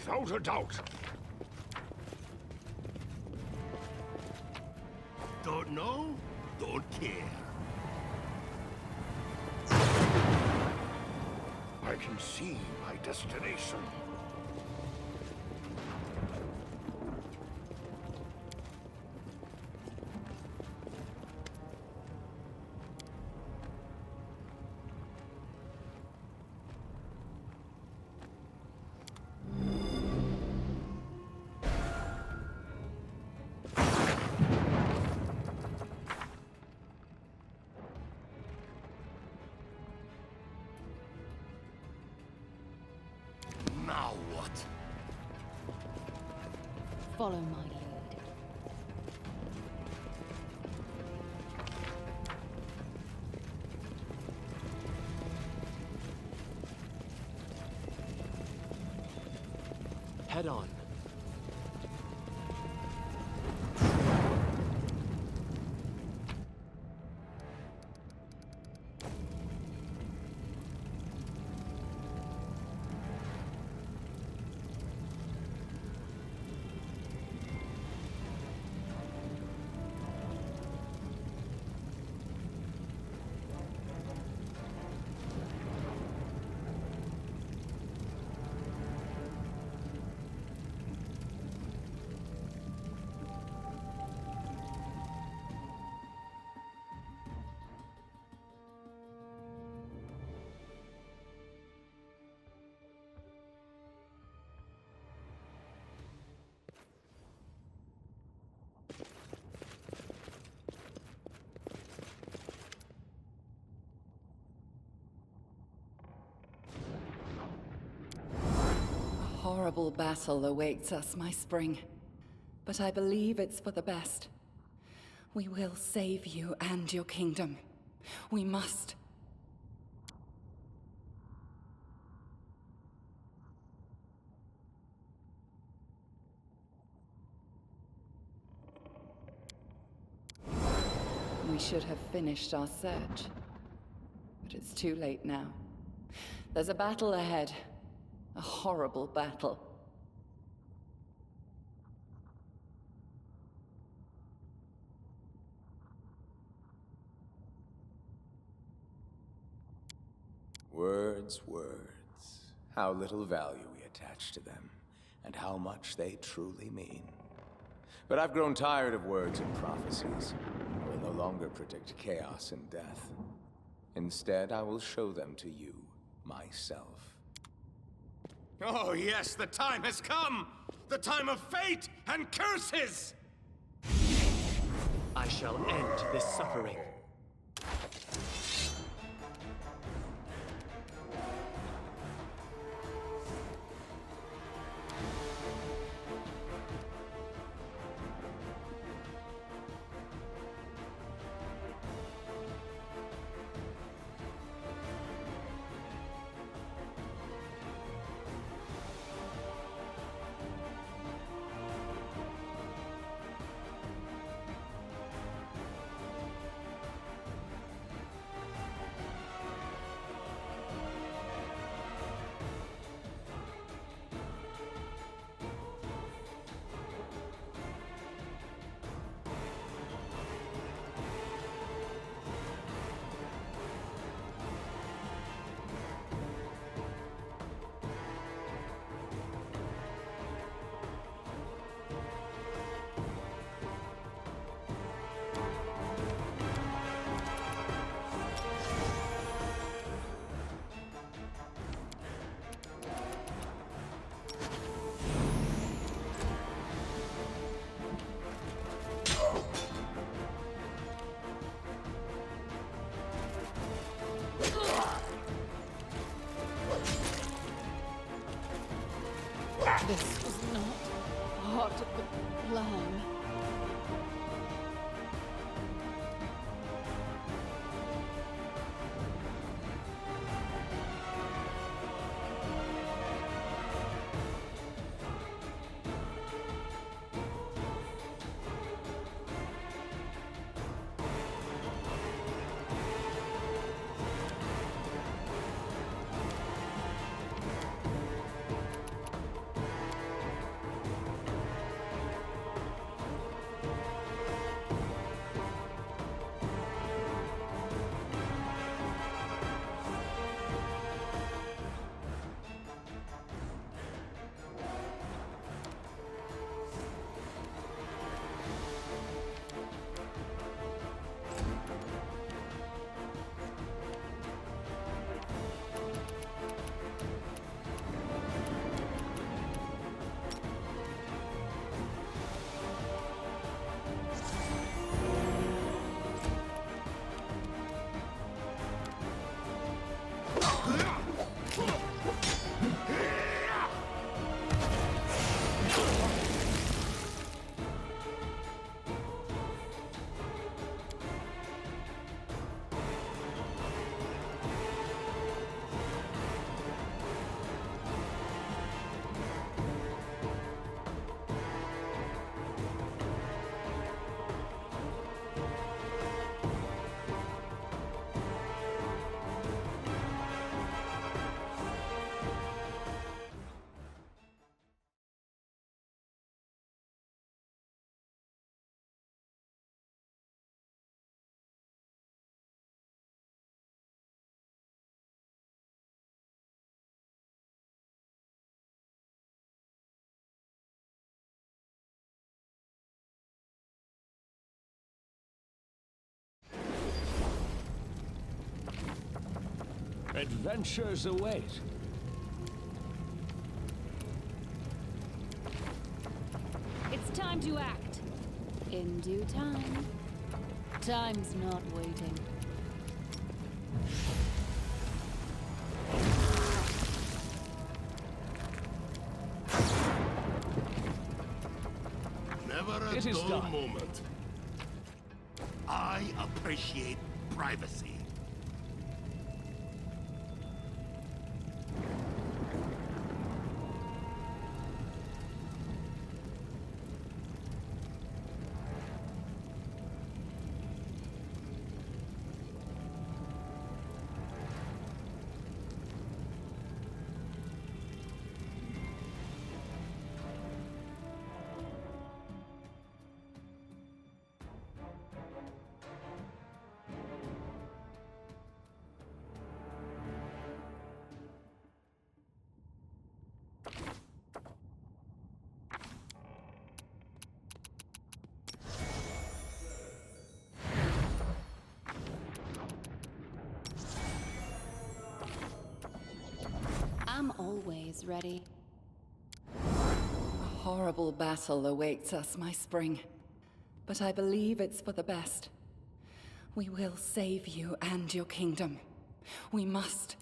Without a doubt. Don't know? Don't care. I can see my destination. Now what? Follow my lead. Head on. A horrible battle awaits us, my spring. But I believe it's for the best. We will save you and your kingdom. We must. We should have finished our search. But it's too late now. There's a battle ahead. A horrible battle. Words, words. How little value we attach to them, and how much they truly mean. But I've grown tired of words and prophecies. I will no longer predict chaos and death. Instead, I will show them to you, myself. Oh yes, the time has come! The time of fate and curses! I shall end this suffering. This was not part of the plan. Adventures await. It's time to act. In due time. Time's not waiting. Never a It is dull done. moment. I appreciate privacy. I'm always ready. A horrible battle awaits us, my spring. But I believe it's for the best. We will save you and your kingdom. We must.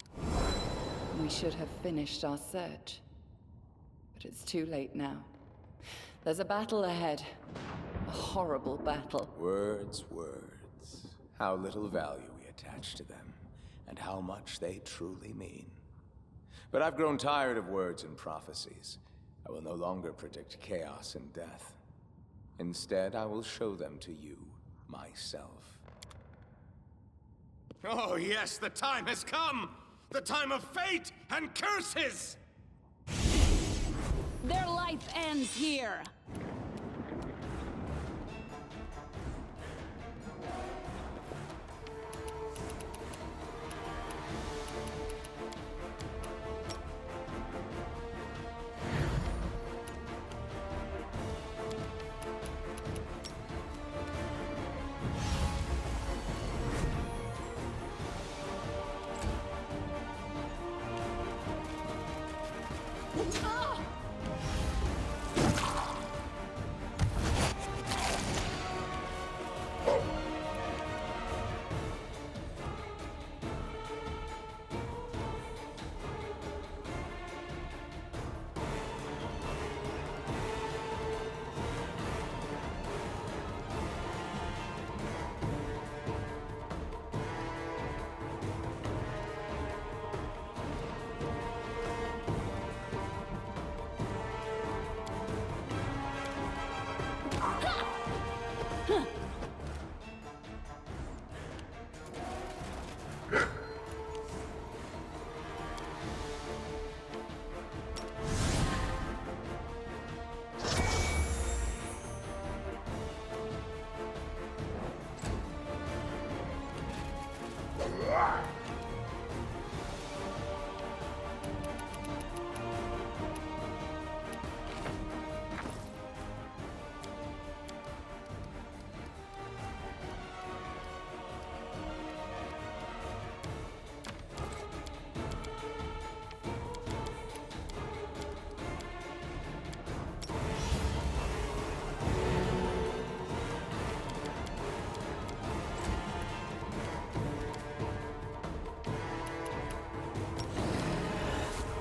We should have finished our search. But it's too late now. There's a battle ahead. A horrible battle. Words, words. How little value we attach to them, and how much they truly mean. But I've grown tired of words and prophecies. I will no longer predict chaos and death. Instead, I will show them to you, myself. Oh yes, the time has come! The time of fate and curses! Their life ends here.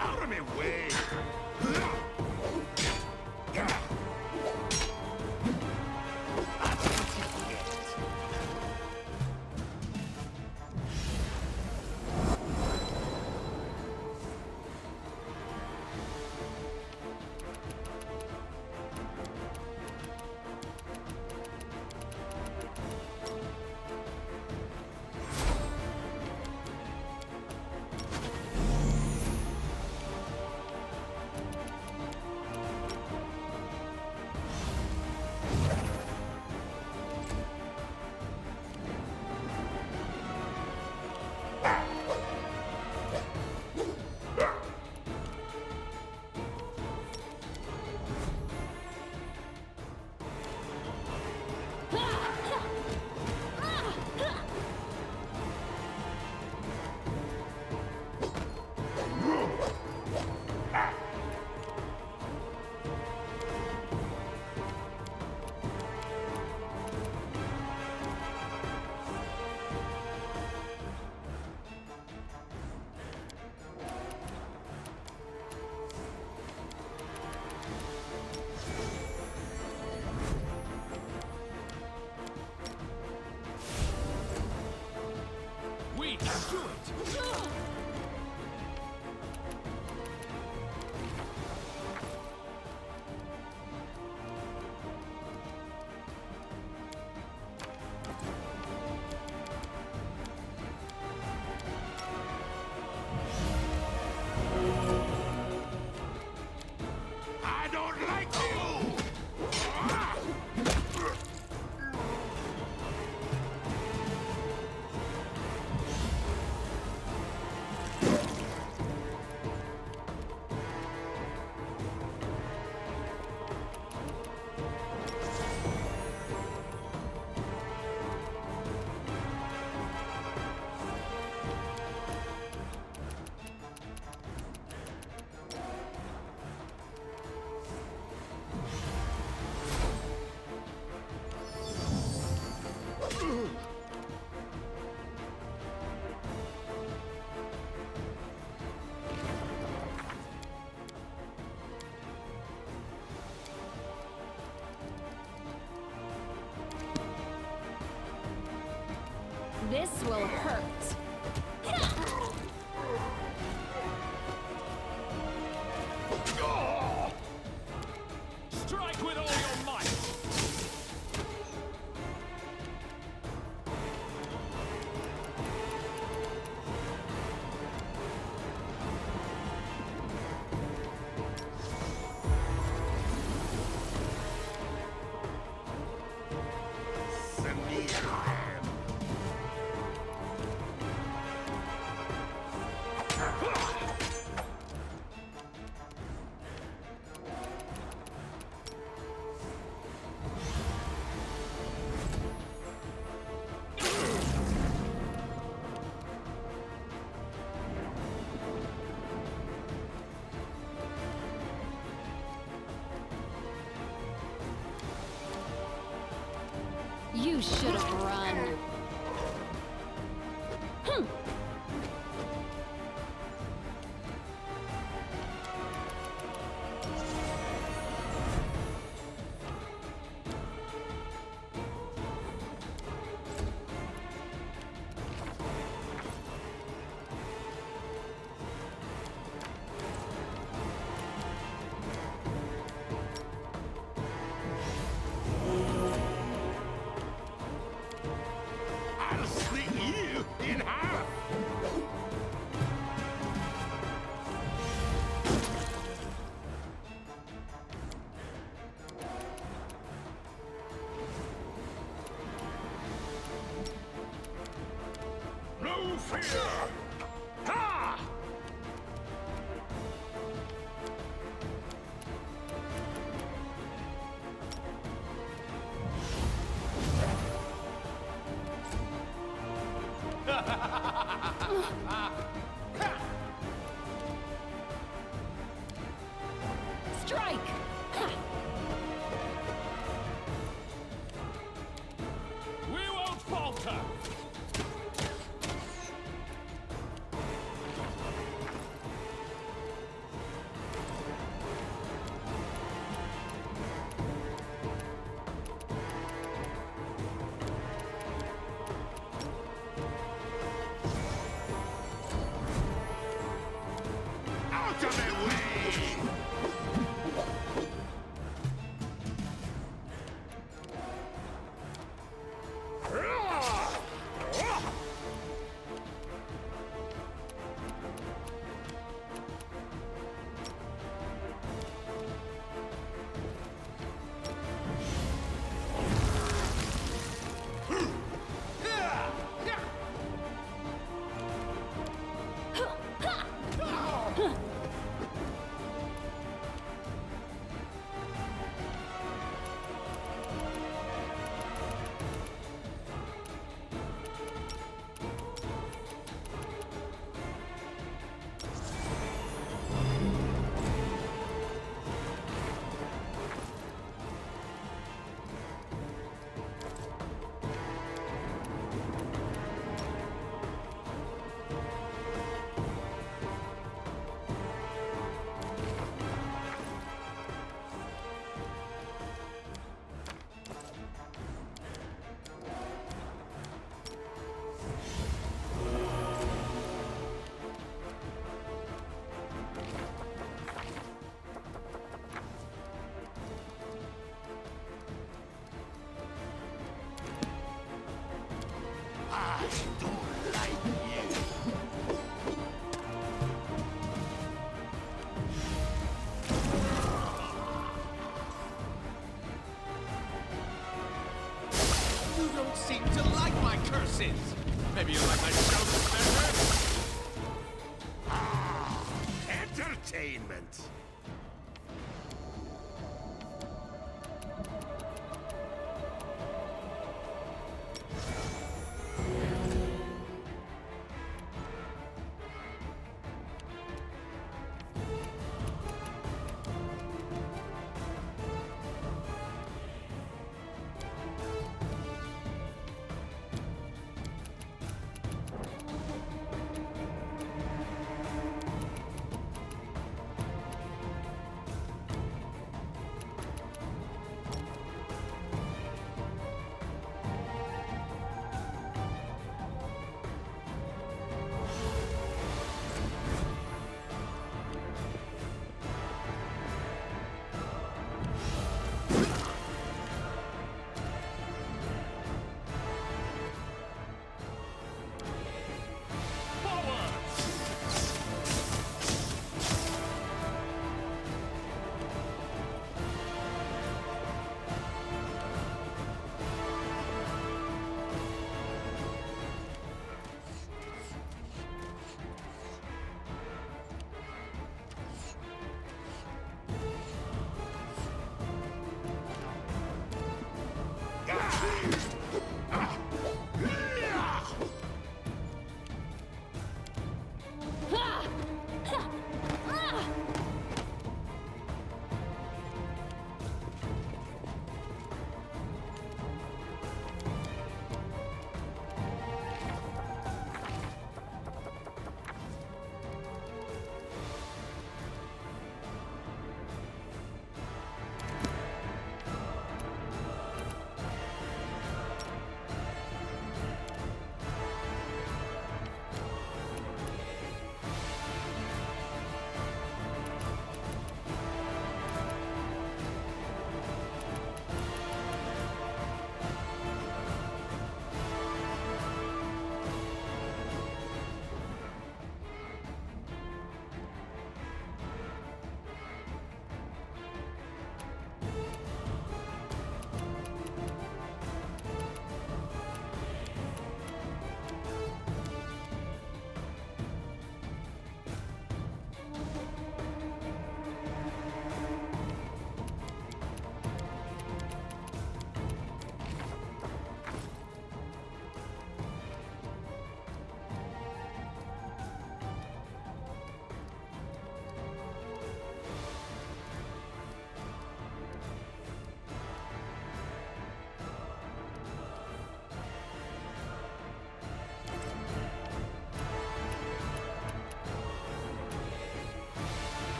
Out of my way! This will hurt. Strike with all your might! You should have run. I'll split you in half! No fear! Ha! Strike! We won't falter! Out of my way! I don't like you. You don't seem to like my curses! Maybe you like my jokes better? Entertainment.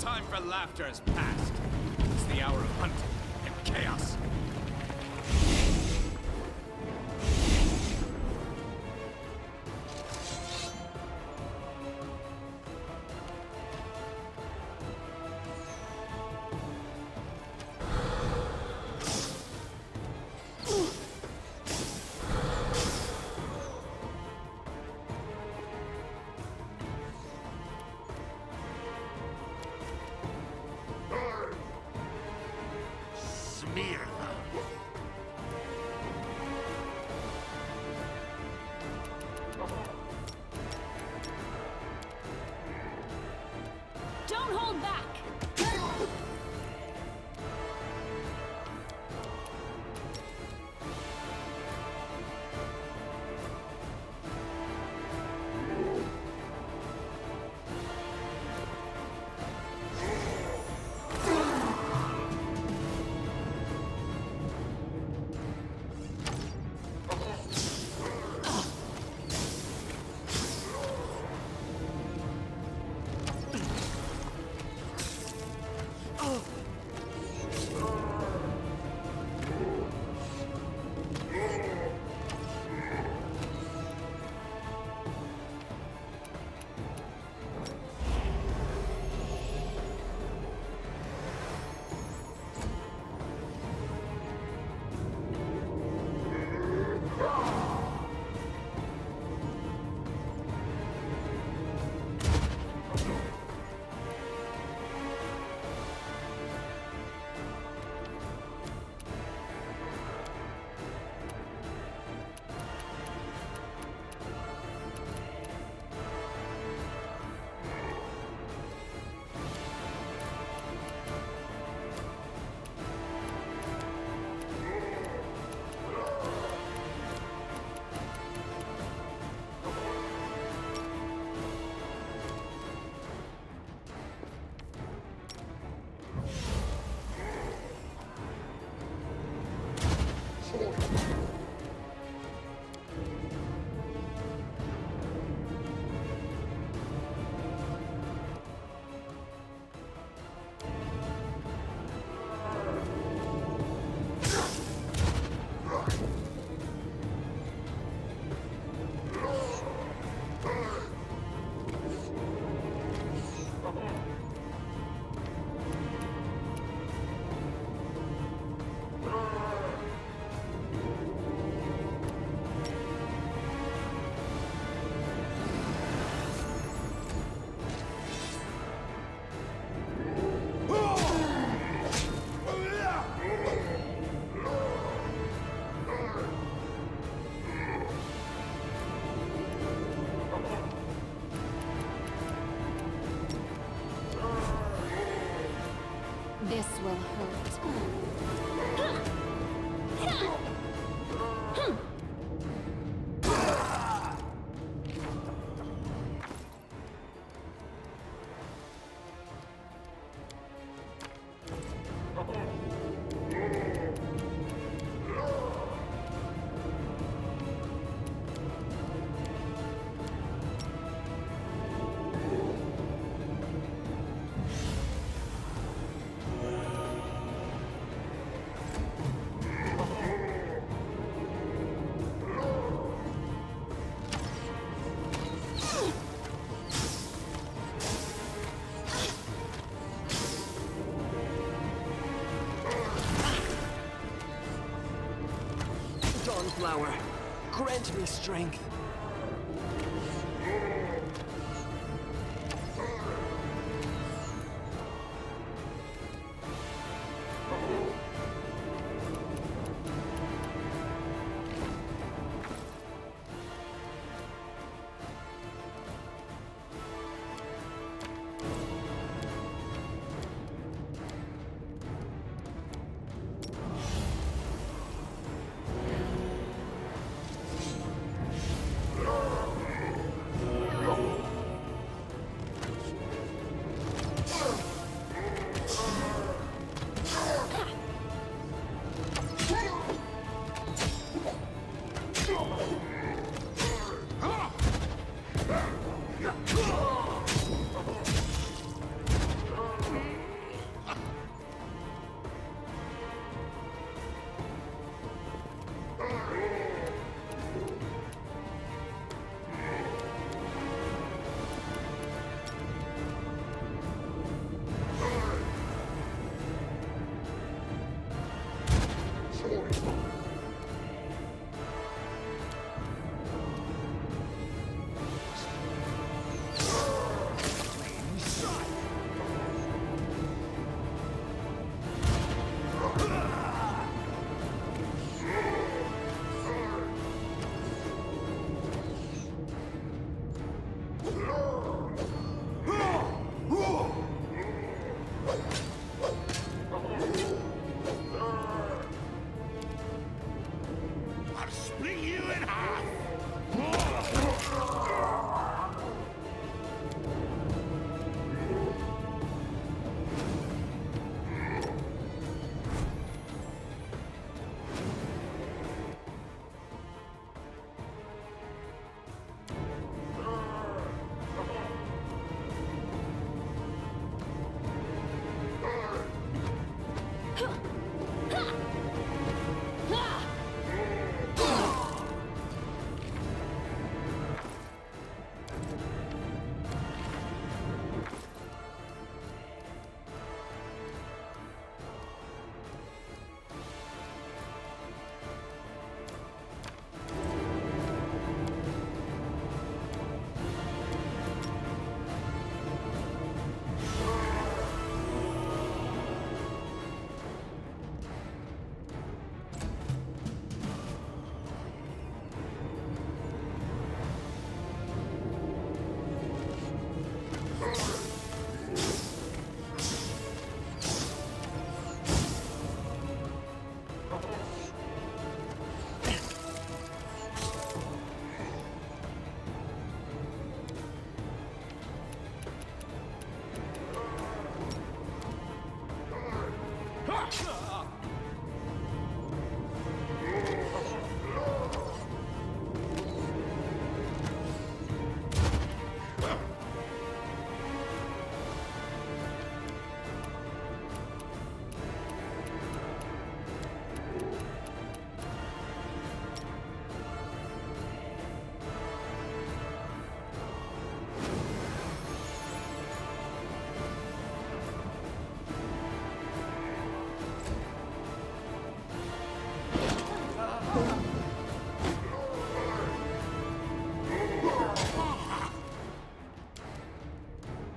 time for laughter has passed. It's the hour of hunting and chaos. Don't hold back! This will hurt. Dawnflower, grant me strength. I'll split you in half!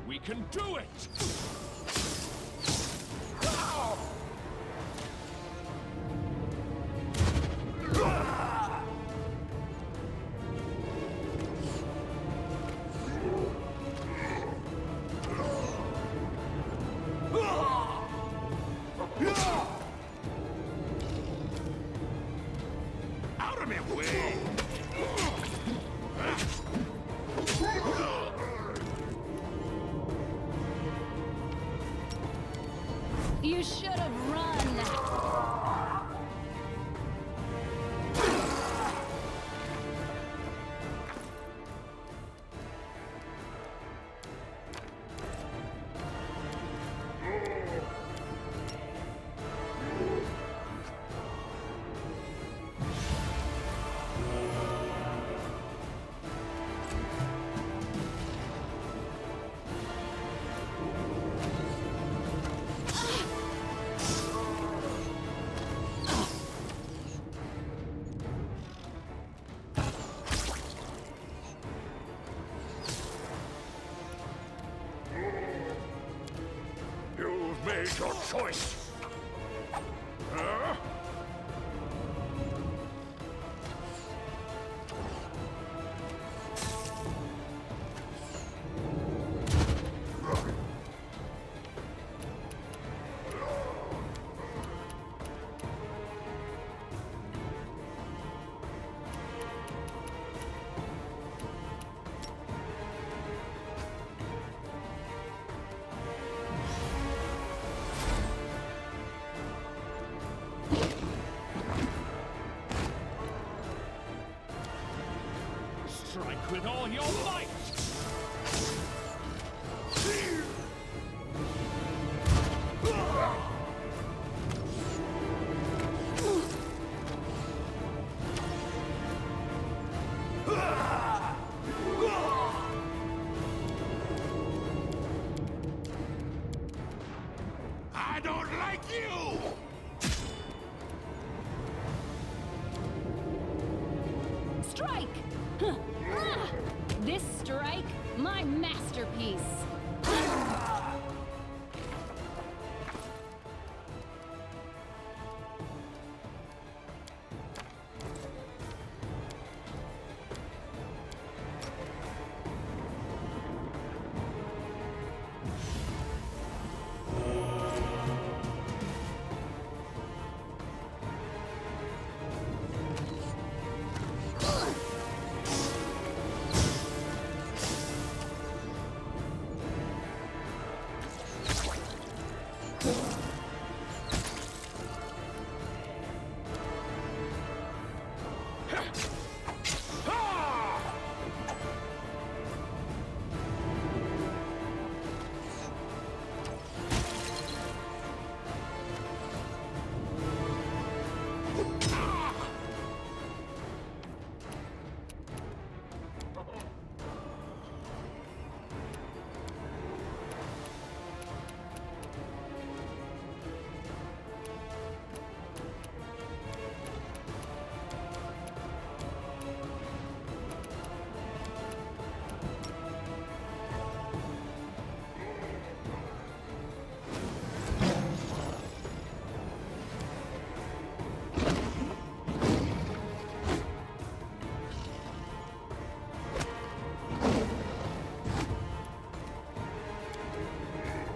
We can do it! You should have run. You've made your choice. Huh? Strike with all your might! I don't like you! Strike! Huh. Ah! This strike, my masterpiece.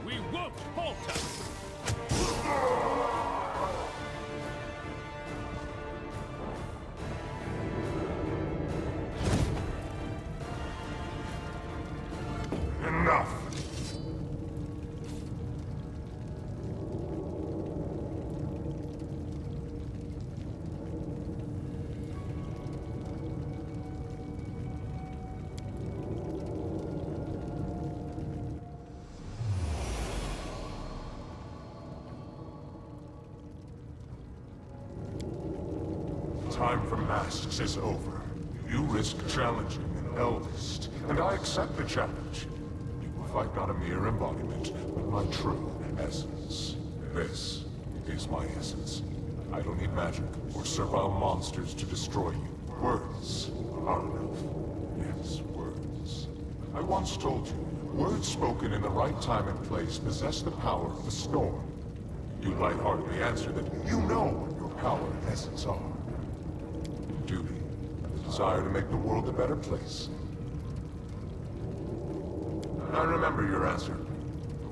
We won't falter! Enough! Time for masks is over. You risk challenging an eldest, and I accept the challenge. You will fight not a mere embodiment, but my true essence. This is my essence. I don't need magic or servile monsters to destroy you. Words are enough. Yes, words. I once told you, words spoken in the right time and place possess the power of the storm. You lightheartedly answer that you know what your power and essence are. Duty, the desire to make the world a better place. I remember your answer.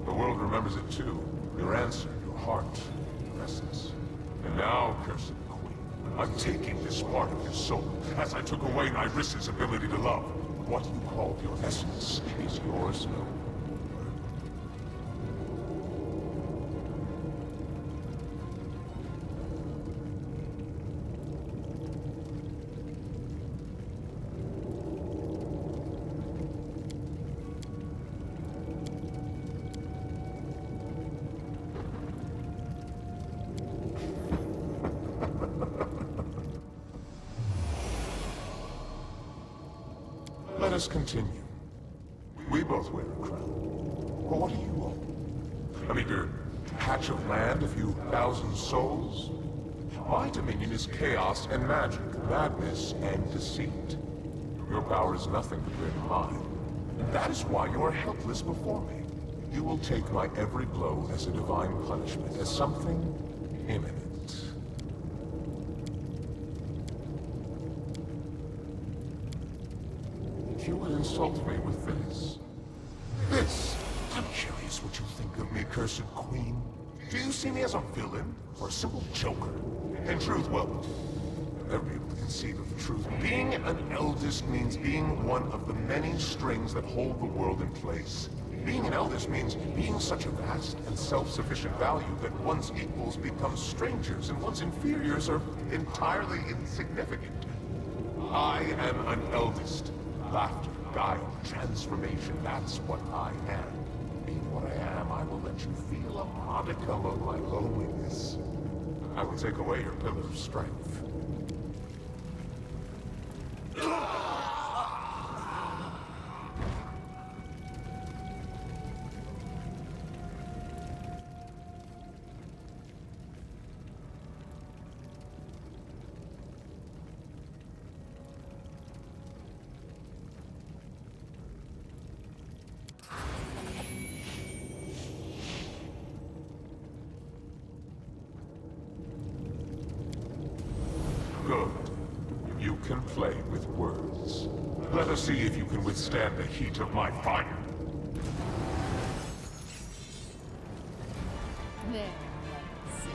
The world remembers it too. Your answer, your heart, your essence. And now, cursed queen, I'm taking this part of your soul, as I took away Nyris's ability to love. What you called your essence is yours now. us continue. We both wear a crown. But what do you own? A meager patch of land, a few thousand souls? My dominion is chaos and magic, madness and deceit. Your power is nothing compared to mine. That is why you are helpless before me. You will take my every blow as a divine punishment, as something imminent. You would insult me with this. This! I'm curious what you think of me, cursed queen. Do you see me as a villain, or a simple joker? In truth, well, never be able to conceive of the truth. Being an eldest means being one of the many strings that hold the world in place. Being an eldest means being such a vast and self-sufficient value that one's equals become strangers and one's inferiors are entirely insignificant. I am an eldest. Laughter, guile, transformation, that's what I am. Being what I am, I will let you feel a modicum of my loneliness. I will take away your pillar of strength. Good. You can play with words. Let us see if you can withstand the heat of my fire. There, let's see.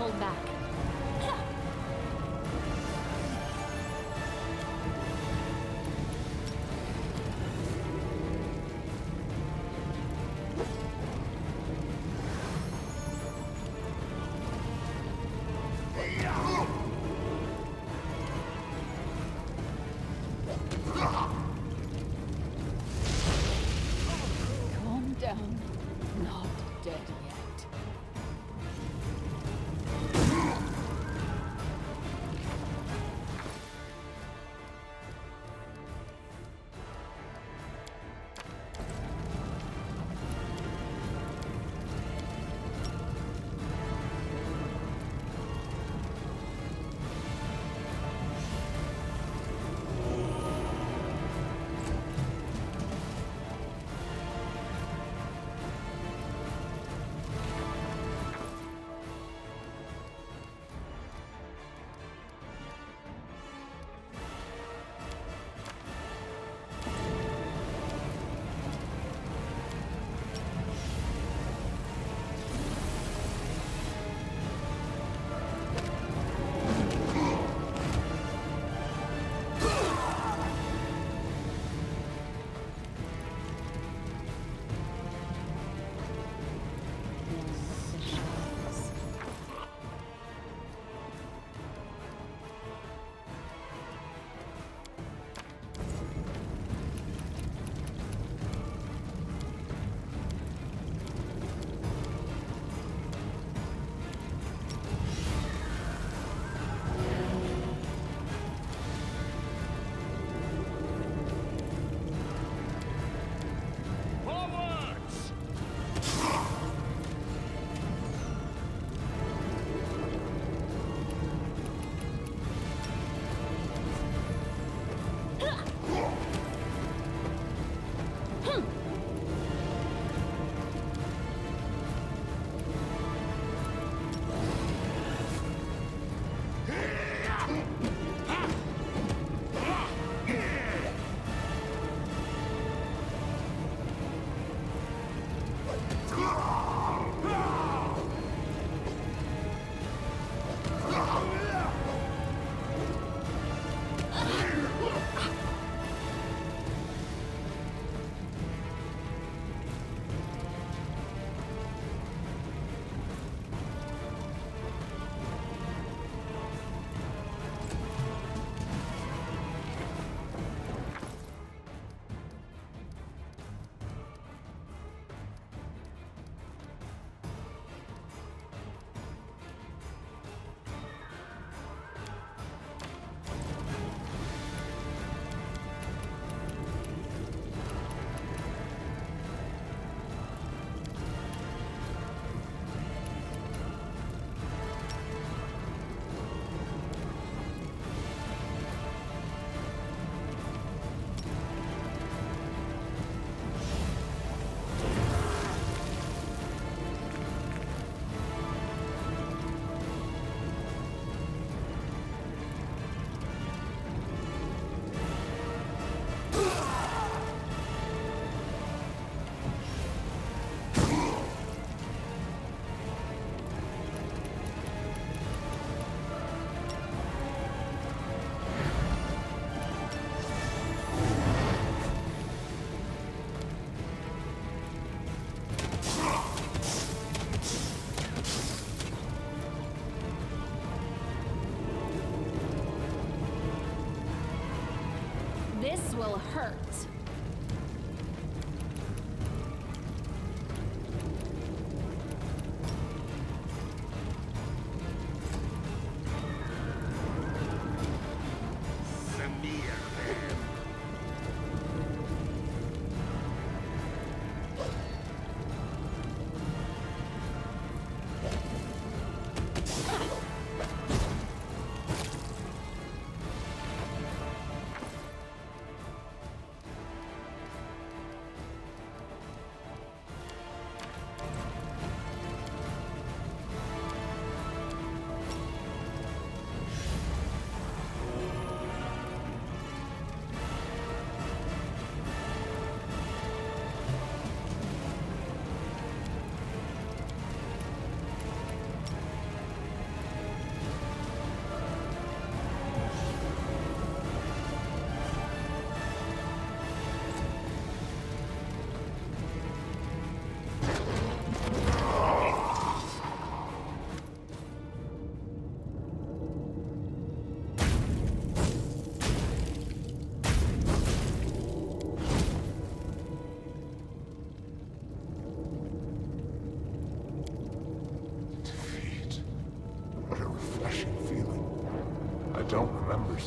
hold back. Calm down. Not dead yet.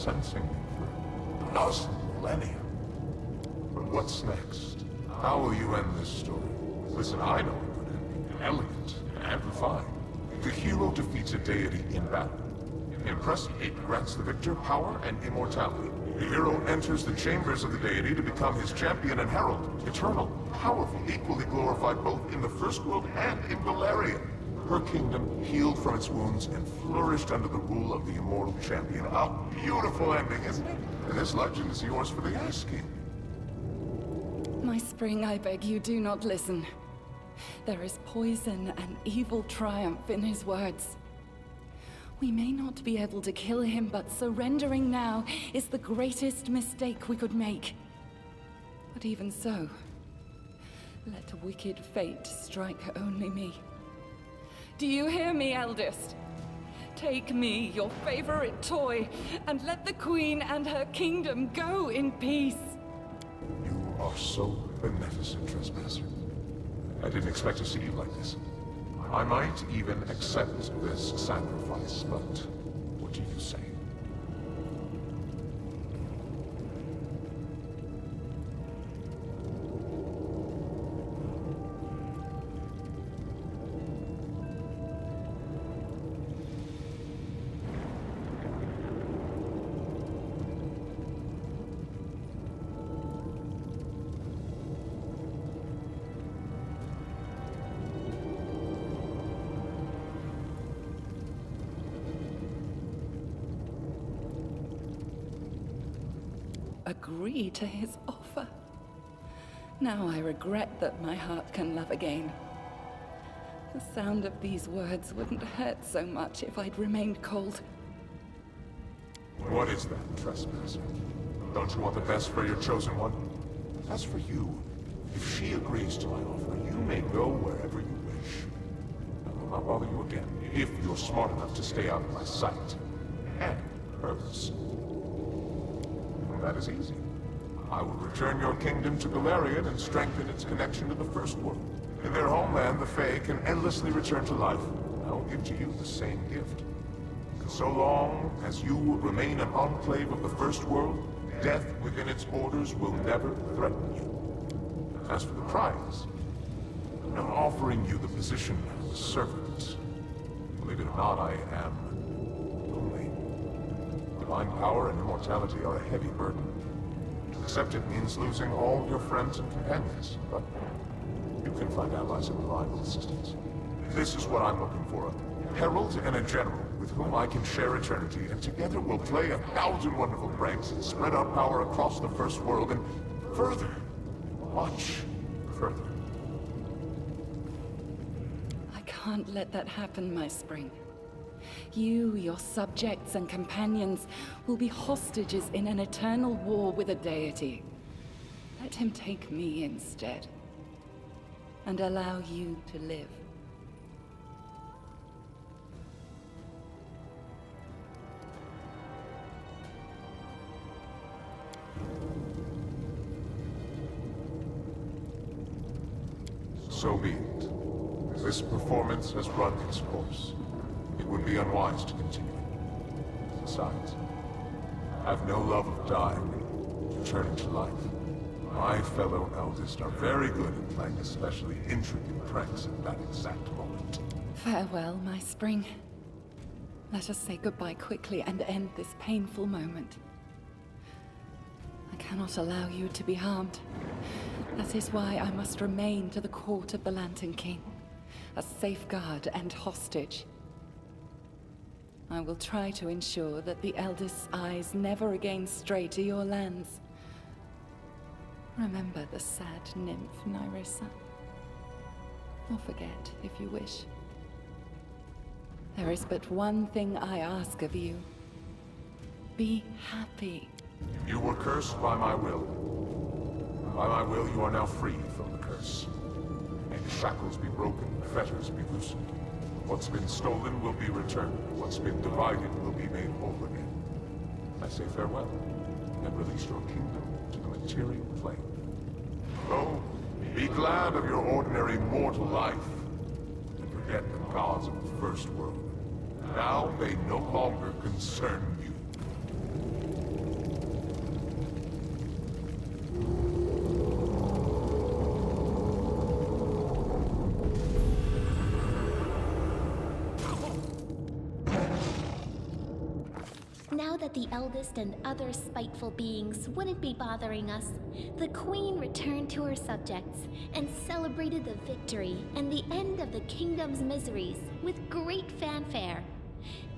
sensing me for a dozen millennia. But what's next? How will you end this story? Listen, I know a good ending. Elegant and refined. The hero defeats a deity in battle. Impressive, it grants the victor power and immortality. The hero enters the chambers of the deity to become his champion and herald. Eternal, powerful, equally glorified both in the first world and in Valeria. Her kingdom healed from its wounds and flourished under the rule of the immortal champion. A beautiful ending, isn't it? And this legend is yours for the asking. My spring, I beg you, do not listen. There is poison and evil triumph in his words. We may not be able to kill him, but surrendering now is the greatest mistake we could make. But even so, let wicked fate strike only me. Do you hear me, eldest? Take me, your favorite toy, and let the queen and her kingdom go in peace. You are so beneficent, trespasser. I didn't expect to see you like this. I might even accept this sacrifice, but what do you say? Agree to his offer. Now I regret that my heart can love again. The sound of these words wouldn't hurt so much if I'd remained cold. What is that, trespasser? Don't you want the best for your chosen one? As for you, if she agrees to my offer, you may go wherever you wish. I will not bother you again, if you're smart enough to stay out of my sight. And hers. That is easy. I will return your kingdom to Galarian and strengthen its connection to the First World. In their homeland, the Fae can endlessly return to life. I will give to you the same gift. So long as you remain an enclave of the First World, death within its borders will never threaten you. As for the prize, I'm not offering you the position of a servant. Believe it or not, I am lonely. Divine power and immortality are a heavy burden. To accept it means losing all your friends and companions, but you can find allies and reliable assistance. This is what I'm looking for, a herald and a general with whom I can share eternity, and together we'll play 1,000 wonderful pranks and spread our power across the First World and further, much further. I can't let that happen, my spring. You, your subjects and companions, will be hostages in an eternal war with a deity. Let him take me instead, and allow you to live. So be it. This performance has run its course. It would be unwise to continue. Besides, I have no love of dying, returning to life. My fellow eldest are very good at playing especially intricate pranks at that exact moment. Farewell, my spring. Let us say goodbye quickly and end this painful moment. I cannot allow you to be harmed. That is why I must remain to the court of the Lantern King, a safeguard and hostage. I will try to ensure that the eldest's eyes never again stray to your lands. Remember the sad nymph, Nyrissa. Or forget, if you wish. There is but one thing I ask of you. Be happy. You were cursed by my will. By my will, you are now free from the curse. May the shackles be broken, the fetters be loosened. What's been stolen will be returned. What's been divided will be made whole again. I say farewell, and release your kingdom to the material plane. Go, be glad of your ordinary mortal life, and forget the gods of the First World. Now they no longer concern you. now that the eldest and other spiteful beings wouldn't be bothering us, the Queen returned to her subjects and celebrated the victory and the end of the kingdom's miseries with great fanfare.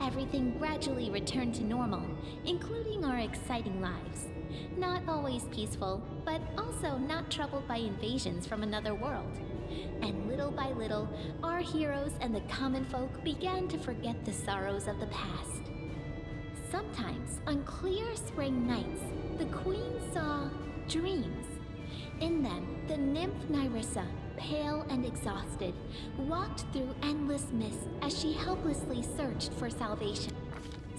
Everything gradually returned to normal, including our exciting lives. Not always peaceful, but also not troubled by invasions from another world. And little by little, our heroes and the common folk began to forget the sorrows of the past. Sometimes, on clear spring nights, the Queen saw dreams. In them, the nymph Nyrissa, pale and exhausted, walked through endless mist as she helplessly searched for salvation.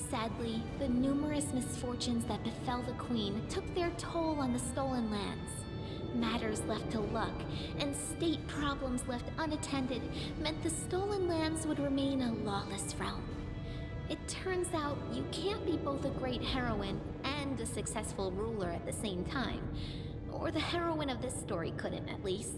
Sadly, the numerous misfortunes that befell the Queen took their toll on the stolen lands. Matters left to luck and state problems left unattended meant the stolen lands would remain a lawless realm. It turns out you can't be both a great heroine and a successful ruler at the same time. Or the heroine of this story couldn't, at least.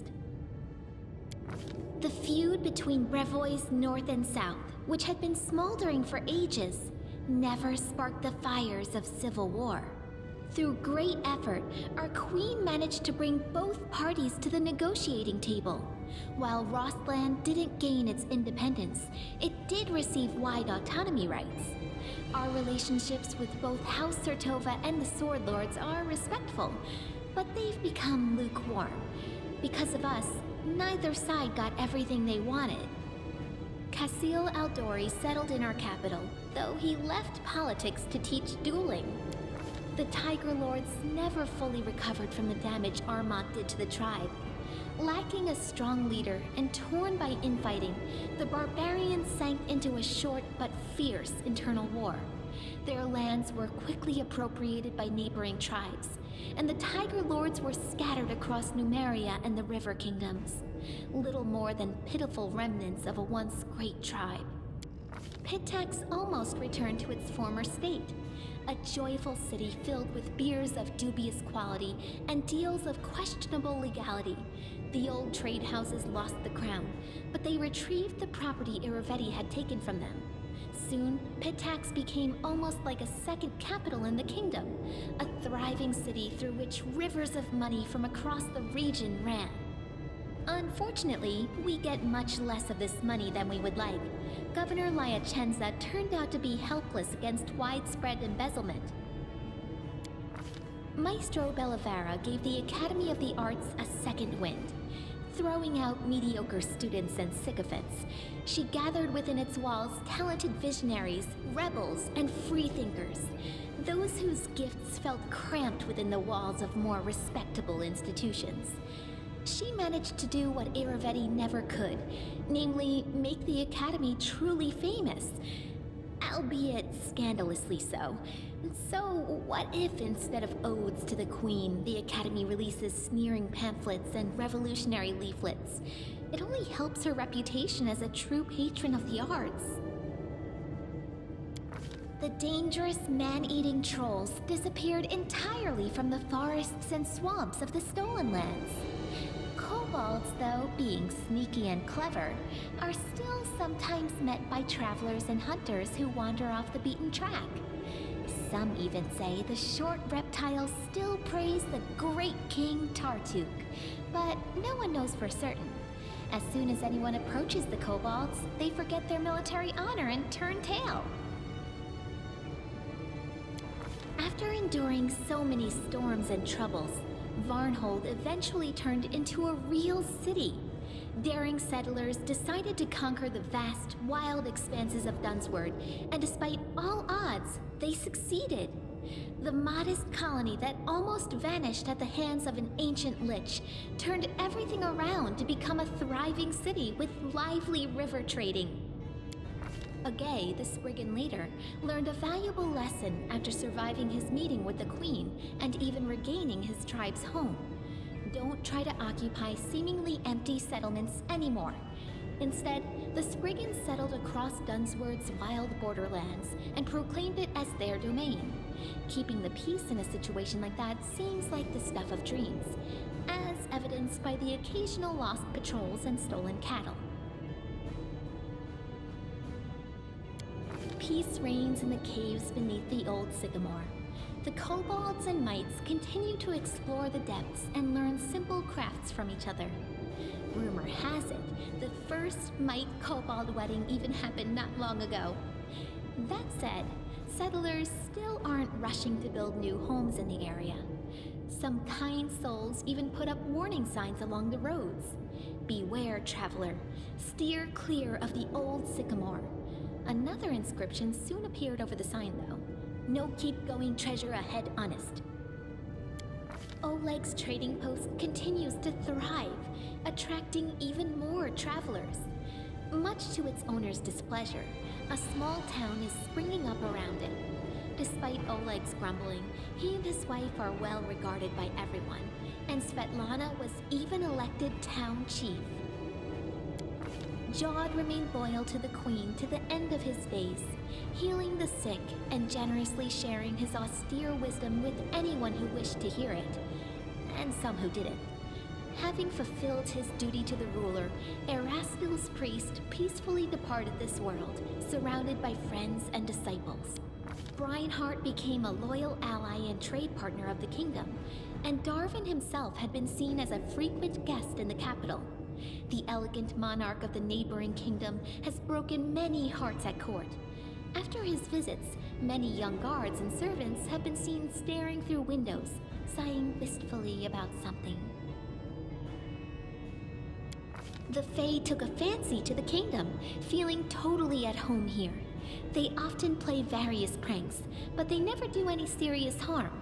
The feud between Brevois North and South, which had been smoldering for ages, never sparked the fires of civil war. Through great effort, our queen managed to bring both parties to the negotiating table. While Rostland didn't gain its independence, it did receive wide autonomy rights. Our relationships with both House Sertova and the Sword Lords are respectful, but they've become lukewarm. Because of us, neither side got everything they wanted. Casil Aldori settled in our capital, though he left politics to teach dueling. The Tiger Lords never fully recovered from the damage Armok did to the tribe. Lacking a strong leader and torn by infighting, the barbarians sank into a short but fierce internal war. Their lands were quickly appropriated by neighboring tribes, and the Tiger Lords were scattered across Numeria and the River Kingdoms, little more than pitiful remnants of a once great tribe. Pitax almost returned to its former state, a joyful city filled with beers of dubious quality and deals of questionable legality. The old trade houses lost the crown, but they retrieved the property Iravetti had taken from them. Soon, Pitax became almost like a second capital in the kingdom, a thriving city through which rivers of money from across the region ran. Unfortunately, we get much less of this money than we would like. Governor Liachenza turned out to be helpless against widespread embezzlement. Maestro Bellavera gave the Academy of the Arts a second wind. Throwing out mediocre students and sycophants, she gathered within its walls talented visionaries, rebels, and freethinkers, those whose gifts felt cramped within the walls of more respectable institutions. She managed to do what Iravetti never could, namely, make the Academy truly famous, albeit scandalously so. So what if instead of odes to the Queen, the Academy releases sneering pamphlets and revolutionary leaflets? It only helps her reputation as a true patron of the arts. The dangerous man-eating trolls disappeared entirely from the forests and swamps of the Stolen Lands. Kobolds, though, being sneaky and clever, are still sometimes met by travelers and hunters who wander off the beaten track. Some even say the short reptiles still praise the great King Tartuk, but no one knows for certain. As soon as anyone approaches the kobolds, they forget their military honor and turn tail. After enduring so many storms and troubles, Varnhold eventually turned into a real city. Daring settlers decided to conquer the vast, wild expanses of Dunsword, and despite all odds, they succeeded. The modest colony that almost vanished at the hands of an ancient lich turned everything around to become a thriving city with lively river trading. Agay, the Spriggan leader, learned a valuable lesson after surviving his meeting with the Queen and even regaining his tribe's home. Don't try to occupy seemingly empty settlements anymore. Instead, the Spriggans settled across Dunsword's wild borderlands and proclaimed it as their domain. Keeping the peace in a situation like that seems like the stuff of dreams, as evidenced by the occasional lost patrols and stolen cattle. peace reigns in the caves beneath the old sycamore. The kobolds and mites continue to explore the depths and learn simple crafts from each other. Rumor has it, the first mite-kobold wedding even happened not long ago. That said, settlers still aren't rushing to build new homes in the area. Some kind souls even put up warning signs along the roads. Beware, traveler. Steer clear of the old sycamore. Another inscription soon appeared over the sign, though. No keep going treasure ahead honest. Oleg's trading post continues to thrive, attracting even more travelers. Much to its owner's displeasure, a small town is springing up around it. Despite Oleg's grumbling, he and his wife are well regarded by everyone, and Svetlana was even elected town chief. Jod remained loyal to the queen to the end of his days, healing the sick and generously sharing his austere wisdom with anyone who wished to hear it, and some who didn't. Having fulfilled his duty to the ruler, Erastil's priest peacefully departed this world, surrounded by friends and disciples. Breinhardt became a loyal ally and trade partner of the kingdom, and Darvin himself had been seen as a frequent guest in the capital. The elegant monarch of the neighboring kingdom has broken many hearts at court. After his visits, many young guards and servants have been seen staring through windows, sighing wistfully about something. The Fae took a fancy to the kingdom, feeling totally at home here. They often play various pranks, but they never do any serious harm.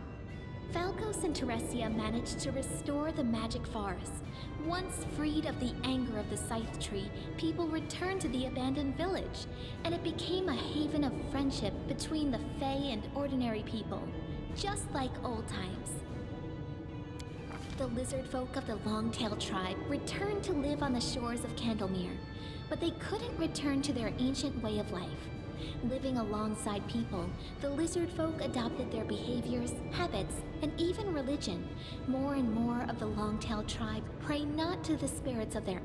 Falcos and Teresia managed to restore the magic forest. Once freed of the anger of the Scythe Tree, people returned to the abandoned village, and it became a haven of friendship between the Fae and ordinary people, just like old times. The lizard folk of the Longtail tribe returned to live on the shores of Candlemere, but they couldn't return to their ancient way of life. Living alongside people, the lizard folk adopted their behaviors, habits, and even religion. More and more of the Longtail tribe pray not to the spirits of their